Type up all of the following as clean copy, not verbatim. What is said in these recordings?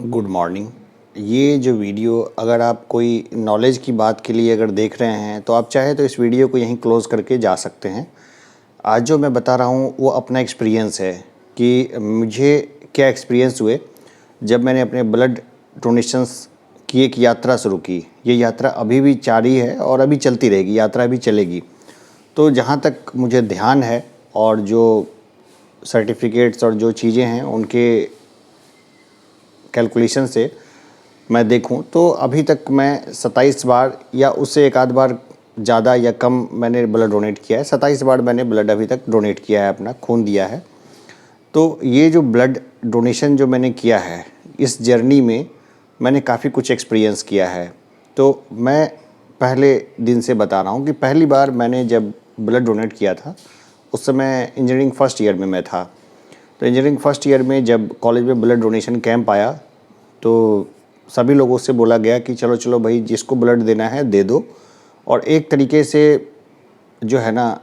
Good morning. ये जो video अगर आप कोई नॉलेज की बात के लिए अगर देख रहे हैं तो आप चाहे तो इस वीडियो को यहीं क्लोज़ करके जा सकते हैं। आज जो मैं बता रहा हूँ वो अपना एक्सपीरियंस है कि मुझे क्या एक्सपीरियंस हुए जब मैंने अपने ब्लड डोनेशंस की एक यात्रा शुरू की। ये यात्रा अभी भी जारी है और अभी चलती रहेगी, यात्रा भी चलेगी। तो जहाँ तक मुझे ध्यान है और जो सर्टिफिकेट्स और जो चीज़ें हैं उनके कैलकुलेशन से मैं देखूं तो अभी तक मैं 27 बार या उससे एक आध बार ज़्यादा या कम मैंने ब्लड डोनेट किया है। 27 बार मैंने ब्लड अभी तक डोनेट किया है, अपना खून दिया है। तो ये जो ब्लड डोनेशन जो मैंने किया है, इस जर्नी में मैंने काफ़ी कुछ एक्सपीरियंस किया है। तो मैं पहले दिन से बता रहा हूँ कि पहली बार मैंने जब ब्लड डोनेट किया था उस समय इंजीनियरिंग फर्स्ट ईयर में मैं था। तो इंजीनियरिंग फर्स्ट ईयर में जब कॉलेज में ब्लड डोनेशन कैंप आया तो सभी लोगों से बोला गया कि चलो चलो भाई, जिसको ब्लड देना है दे दो। और एक तरीके से जो है ना,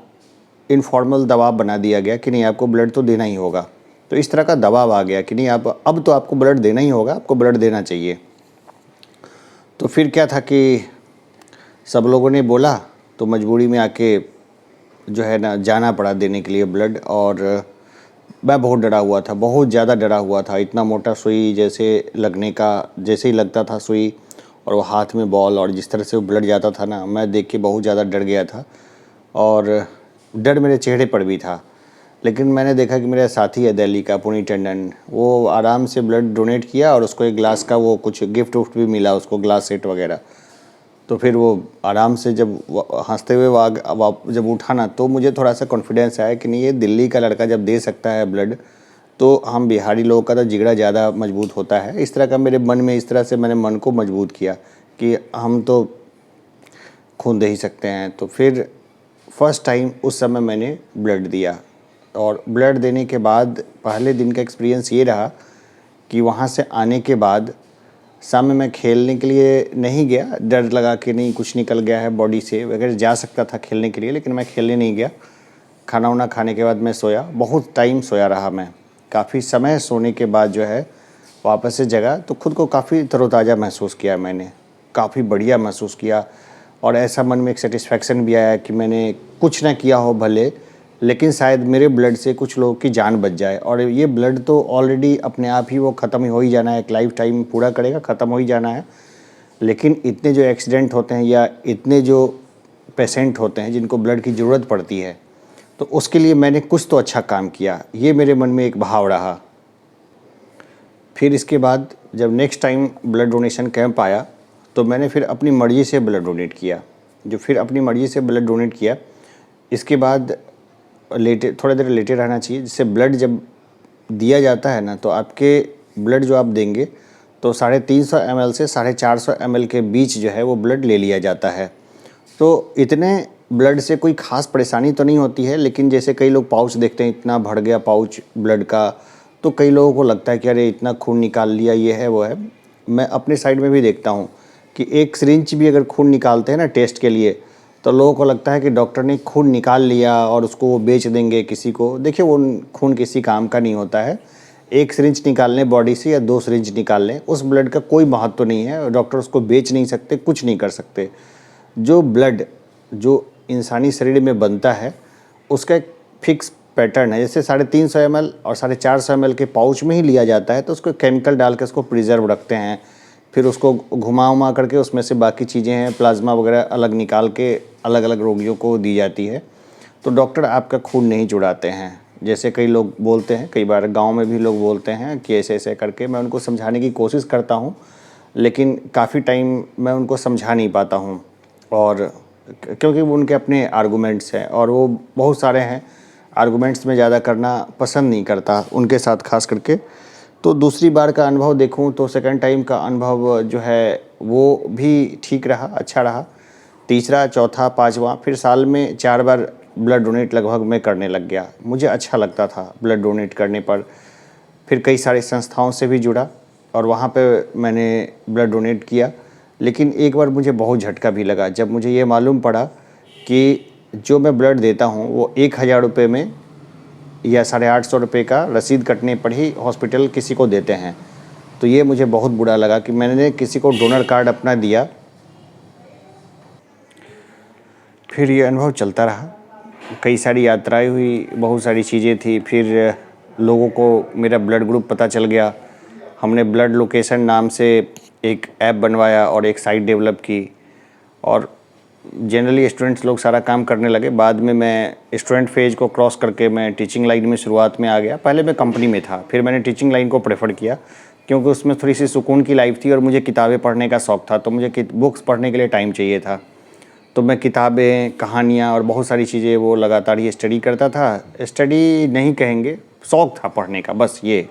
इनफॉर्मल दबाव बना दिया गया कि नहीं, आपको ब्लड तो देना ही होगा। तो इस तरह का दबाव आ गया कि नहीं, आप अब तो आपको ब्लड देना ही होगा, आपको ब्लड देना चाहिए। तो फिर क्या था कि सब लोगों ने बोला तो मजबूरी में आके जो है ना जाना पड़ा देने के लिए ब्लड। और मैं बहुत डरा हुआ था, बहुत ज़्यादा डरा हुआ था। इतना मोटा सुई जैसे लगने का, जैसे ही लगता था सुई और वो हाथ में बॉल और जिस तरह से वो ब्लड जाता था ना, मैं देख के बहुत ज़्यादा डर गया था और डर मेरे चेहरे पर भी था। लेकिन मैंने देखा कि मेरा साथी है दिल्ली का, पुनीत टंडन, वो आराम से ब्लड डोनेट किया और उसको एक ग्लास का वो कुछ गिफ्ट उफ्ट भी मिला उसको, ग्लास सेट वगैरह। तो फिर वो आराम से जब हंसते हुए जब उठा ना, तो मुझे थोड़ा सा कॉन्फिडेंस आया कि नहीं, ये दिल्ली का लड़का जब दे सकता है ब्लड तो हम बिहारी लोगों का तो जिगरा ज़्यादा मजबूत होता है। इस तरह का मेरे मन में, इस तरह से मैंने मन को मजबूत किया कि हम तो खून दे ही सकते हैं। तो फिर फर्स्ट टाइम उस समय मैंने ब्लड दिया। और ब्लड देने के बाद पहले दिन का एक्सपीरियंस ये रहा कि वहाँ से आने के बाद शाम में मैं खेलने के लिए नहीं गया, डर लगा कि नहीं कुछ निकल गया है बॉडी से वगैरह। जा सकता था खेलने के लिए लेकिन मैं खेलने नहीं गया। खाना वाना खाने के बाद मैं सोया, बहुत टाइम सोया रहा मैं। काफ़ी समय सोने के बाद जो है वापस से जगा तो खुद को काफ़ी तरोताज़ा महसूस किया मैंने, काफ़ी बढ़िया महसूस किया। और ऐसा मन में एक सेटिस्फेक्शन भी आया कि मैंने कुछ ना किया हो भले, लेकिन शायद मेरे ब्लड से कुछ लोगों की जान बच जाए। और ये ब्लड तो ऑलरेडी अपने आप ही वो ख़त्म हो ही जाना है, एक लाइफ टाइम पूरा करेगा, ख़त्म हो ही जाना है। लेकिन इतने जो एक्सीडेंट होते हैं या इतने जो पेशेंट होते हैं जिनको ब्लड की ज़रूरत पड़ती है, तो उसके लिए मैंने कुछ तो अच्छा काम किया, ये मेरे मन में एक भाव रहा। फिर इसके बाद जब next time blood donation camp आया तो मैंने फिर अपनी मर्ज़ी से ब्लड डोनेट किया। जो फिर अपनी मर्ज़ी से ब्लड डोनेट किया, इसके बाद लेटे, थोड़ा देर लेटे रहना चाहिए। जिससे ब्लड जब दिया जाता है ना, तो आपके ब्लड जो आप देंगे तो 350 ml से 450 ml के बीच जो है वो ब्लड ले लिया जाता है। तो इतने ब्लड से कोई ख़ास परेशानी तो नहीं होती है, लेकिन जैसे कई लोग पाउच देखते हैं, इतना भर गया पाउच ब्लड का, तो कई लोगों को लगता है कि अरे इतना खून निकाल लिया, ये है वो है। मैं अपने साइड में भी देखता हूँ कि एक सिरिंज भी अगर खून निकालते हैं ना टेस्ट के लिए, तो लोगों को लगता है कि डॉक्टर ने खून निकाल लिया और उसको वो बेच देंगे किसी को। देखिए, वो खून किसी काम का नहीं होता है। एक सिरिंज निकाल लें बॉडी से या 2 सिरिंज निकाल लें, उस ब्लड का कोई महत्व नहीं है। डॉक्टर उसको बेच नहीं सकते, कुछ नहीं कर सकते। जो ब्लड जो इंसानी शरीर में बनता है उसका एक फिक्स पैटर्न है। जैसे 350 ml और 450 ml के पाउच में ही लिया जाता है, तो उसको केमिकल डाल के उसको प्रिजर्व रखते हैं। फिर उसको घुमा करके उसमें से बाकी चीज़ें हैं, प्लाज्मा वगैरह अलग निकाल के अलग अलग रोगियों को दी जाती है। तो डॉक्टर आपका खून नहीं चुराते हैं, जैसे कई लोग बोलते हैं। कई बार गांव में भी लोग बोलते हैं कि ऐसे ऐसे करके। मैं उनको समझाने की कोशिश करता हूं, लेकिन काफ़ी टाइम मैं उनको समझा नहीं पाता हूं। और क्योंकि वो उनके अपने आर्गूमेंट्स हैं और वो बहुत सारे हैं, आर्गूमेंट्स में ज़्यादा करना पसंद नहीं करता उनके साथ ख़ास करके। तो दूसरी बार का अनुभव देखूं तो सेकंड टाइम का अनुभव जो है वो भी ठीक रहा, अच्छा रहा। तीसरा, चौथा, पाँचवा, फिर साल में 4 बार ब्लड डोनेट लगभग मैं करने लग गया। मुझे अच्छा लगता था ब्लड डोनेट करने पर। फिर कई सारी संस्थाओं से भी जुड़ा और वहाँ पे मैंने ब्लड डोनेट किया। लेकिन एक बार मुझे बहुत झटका भी लगा जब मुझे ये मालूम पड़ा कि जो मैं ब्लड देता हूँ वो 1000 रुपये में या 850 रुपये का रसीद कटने पर ही हॉस्पिटल किसी को देते हैं। तो ये मुझे बहुत बुरा लगा कि मैंने किसी को डोनर कार्ड अपना दिया। फिर ये अनुभव चलता रहा, कई सारी यात्राएं हुई, बहुत सारी चीज़ें थी। फिर लोगों को मेरा ब्लड ग्रुप पता चल गया। हमने ब्लड लोकेशन नाम से एक ऐप बनवाया और एक साइट डेवलप की, और जनरली स्टूडेंट्स लोग सारा काम करने लगे। बाद में मैं स्टूडेंट फेज को क्रॉस करके मैं टीचिंग लाइन में शुरुआत में आ गया। पहले मैं कंपनी में था, फिर मैंने टीचिंग लाइन को प्रेफर किया क्योंकि उसमें थोड़ी सी सुकून की लाइफ थी और मुझे किताबें पढ़ने का शौक़ था। तो मुझे बुक्स पढ़ने के लिए टाइम चाहिए था, तो मैं किताबें, कहानियाँ और बहुत सारी चीज़ें वो लगातार ही स्टडी करता था। स्टडी नहीं कहेंगे, शौक़ था पढ़ने का, बस ये।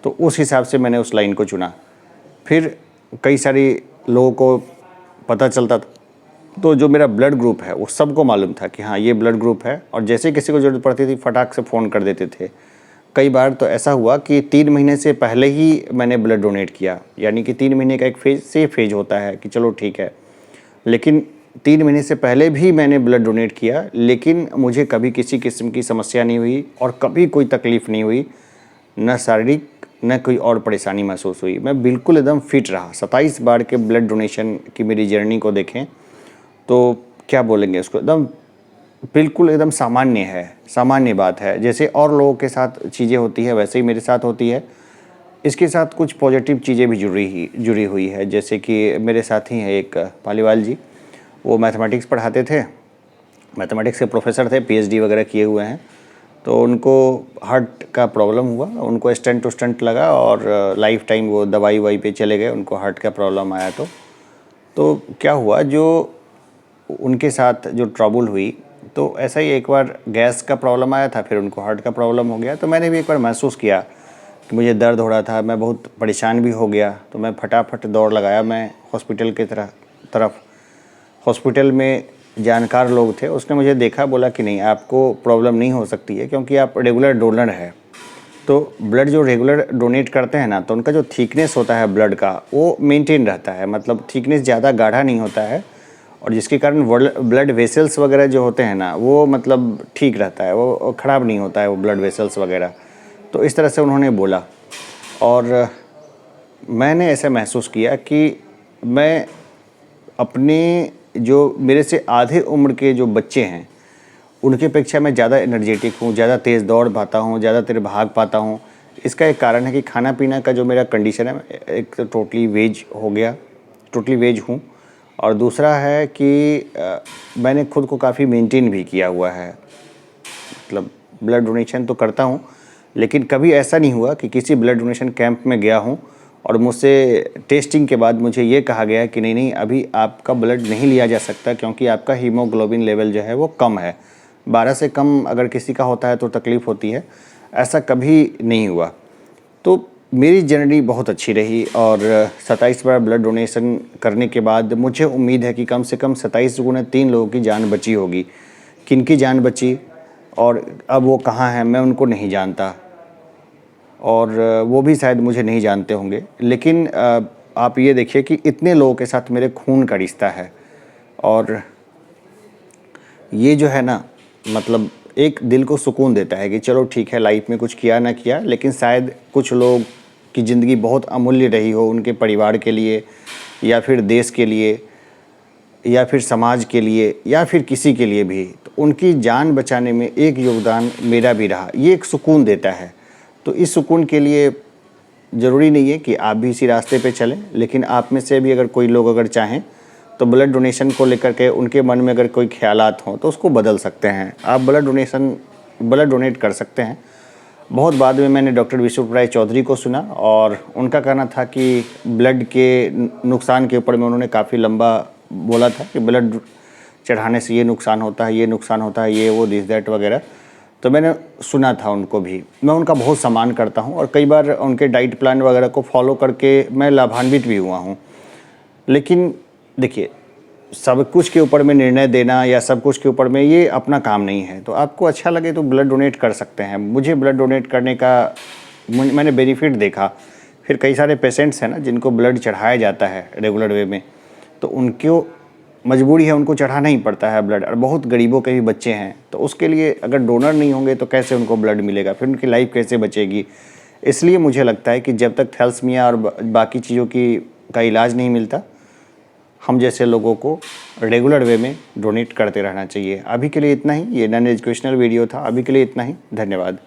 तो उस हिसाब से मैंने उस लाइन को चुना। फिर कई सारी लोगों को पता चलता था, तो जो मेरा ब्लड ग्रुप है वो सबको मालूम था कि हाँ ये ब्लड ग्रुप है, और जैसे ही किसी को ज़रूरत पड़ती थी फटाक से फ़ोन कर देते थे। कई बार तो ऐसा हुआ कि 3 महीने से पहले ही मैंने ब्लड डोनेट किया, यानी कि 3 महीने का एक सेफ फेज होता है कि चलो ठीक है, लेकिन 3 महीने से पहले भी मैंने ब्लड डोनेट किया, लेकिन मुझे कभी किसी किस्म की समस्या नहीं हुई और कभी कोई तकलीफ़ नहीं हुई, न शारीरिक न कोई और परेशानी महसूस हुई। मैं बिल्कुल एकदम फिट रहा। 27 बार के ब्लड डोनेशन की मेरी जर्नी को देखें तो क्या बोलेंगे उसको, एकदम बिल्कुल एकदम सामान्य है, सामान्य बात है। जैसे और लोगों के साथ चीज़ें होती है वैसे ही मेरे साथ होती है। इसके साथ कुछ पॉजिटिव चीज़ें भी जुड़ी हुई है। जैसे कि मेरे साथी हैं एक पालीवाल जी, वो मैथमेटिक्स पढ़ाते थे, मैथमेटिक्स के प्रोफेसर थे, पीएचडी वगैरह किए हुए हैं। तो उनको हार्ट का प्रॉब्लम हुआ, उनको स्टेंट लगा और लाइफ टाइम वो दवाई ववाई पे चले गए। उनको हार्ट का प्रॉब्लम आया तो क्या हुआ, जो उनके साथ जो ट्रबल हुई, तो ऐसा ही एक बार गैस का प्रॉब्लम आया था, फिर उनको हार्ट का प्रॉब्लम हो गया। तो मैंने भी एक बार महसूस किया कि मुझे दर्द हो रहा था, मैं बहुत परेशान भी हो गया। तो मैं फटाफट दौड़ लगाया मैं हॉस्पिटल की तरफ। हॉस्पिटल में जानकार लोग थे, उसने मुझे देखा, बोला कि नहीं आपको प्रॉब्लम नहीं हो सकती है क्योंकि आप रेगुलर डोनर है। तो ब्लड जो रेगुलर डोनेट करते हैं ना, तो उनका जो थिकनेस होता है ब्लड का वो मेंटेन रहता है, मतलब थिकनेस ज़्यादा गाढ़ा नहीं होता है, और जिसके कारण ब्लड वेसल्स वगैरह जो होते हैं ना वो मतलब ठीक रहता है, वो ख़राब नहीं होता है वो ब्लड वेसल्स वगैरह। तो इस तरह से उन्होंने बोला, और मैंने ऐसा महसूस किया कि मैं अपने जो मेरे से आधे उम्र के जो बच्चे हैं उनकी अपेक्षा मैं ज़्यादा एनर्जेटिक हूँ, ज़्यादा तेज़ दौड़ पाता हूँ, ज़्यादा देर भाग पाता हूँ। इसका एक कारण है कि खाना पीना का जो मेरा कंडीशन है, एक तो टोटली वेज हो गया, टोटली वेज हूँ, और दूसरा है कि मैंने खुद को काफ़ी मेंटेन भी किया हुआ है। मतलब ब्लड डोनेशन तो करता हूँ, लेकिन कभी ऐसा नहीं हुआ कि किसी ब्लड डोनेशन कैंप में गया हूँ और मुझसे टेस्टिंग के बाद मुझे ये कहा गया कि नहीं अभी आपका ब्लड नहीं लिया जा सकता क्योंकि आपका हीमोग्लोबिन लेवल जो है वो कम है। 12 से कम अगर किसी का होता है तो तकलीफ़ होती है, ऐसा कभी नहीं हुआ। तो मेरी जर्नी बहुत अच्छी रही, और 27 बार ब्लड डोनेशन करने के बाद मुझे उम्मीद है कि कम से कम 27 गुना 3 लोगों की जान बची होगी। किनकी जान बची और अब वो कहाँ हैं मैं उनको नहीं जानता, और वो भी शायद मुझे नहीं जानते होंगे। लेकिन आप ये देखिए कि इतने लोगों के साथ मेरे खून का रिश्ता है, और ये जो है ना, मतलब एक दिल को सुकून देता है कि चलो ठीक है, लाइफ में कुछ किया ना किया, लेकिन शायद कुछ लोग की ज़िंदगी बहुत अमूल्य रही हो, उनके परिवार के लिए या फिर देश के लिए या फिर समाज के लिए या फिर किसी के लिए भी, तो उनकी जान बचाने में एक योगदान मेरा भी रहा। ये एक सुकून देता है। तो इस सुकून के लिए ज़रूरी नहीं है कि आप भी इसी रास्ते पे चलें, लेकिन आप में से भी अगर कोई लोग अगर चाहें तो ब्लड डोनेशन को लेकर के उनके मन में अगर कोई ख्यालात हों तो उसको बदल सकते हैं। आप ब्लड डोनेट कर सकते हैं। बहुत बाद में मैंने डॉक्टर विश्व राय चौधरी को सुना, और उनका कहना था कि ब्लड के नुकसान के ऊपर में उन्होंने काफ़ी लंबा बोला था कि ब्लड चढ़ाने से ये नुकसान होता है, ये नुकसान होता है, ये वो दिस दैट वगैरह। तो मैंने सुना था उनको भी। मैं उनका बहुत सम्मान करता हूँ, और कई बार उनके डाइट प्लान वगैरह को फॉलो करके मैं लाभान्वित भी हुआ हूँ। लेकिन देखिए, सब कुछ के ऊपर में निर्णय देना या सब कुछ के ऊपर में ये अपना काम नहीं है। तो आपको अच्छा लगे तो ब्लड डोनेट कर सकते हैं। मुझे ब्लड डोनेट करने का मैंने बेनिफिट देखा। फिर कई सारे पेशेंट्स हैं ना जिनको ब्लड चढ़ाया जाता है रेगुलर वे में, तो उनको मजबूरी है, उनको चढ़ाना ही पड़ता है ब्लड, और बहुत गरीबों के भी बच्चे हैं। तो उसके लिए अगर डोनर नहीं होंगे तो कैसे उनको ब्लड मिलेगा, फिर उनकी लाइफ कैसे बचेगी। इसलिए मुझे लगता है कि जब तक थैलेसीमिया और बाकी चीज़ों का इलाज नहीं मिलता, हम जैसे लोगों को रेगुलर वे में डोनेट करते रहना चाहिए। अभी के लिए इतना ही, ये नॉन एजुकेशनल वीडियो था। अभी के लिए इतना ही, धन्यवाद।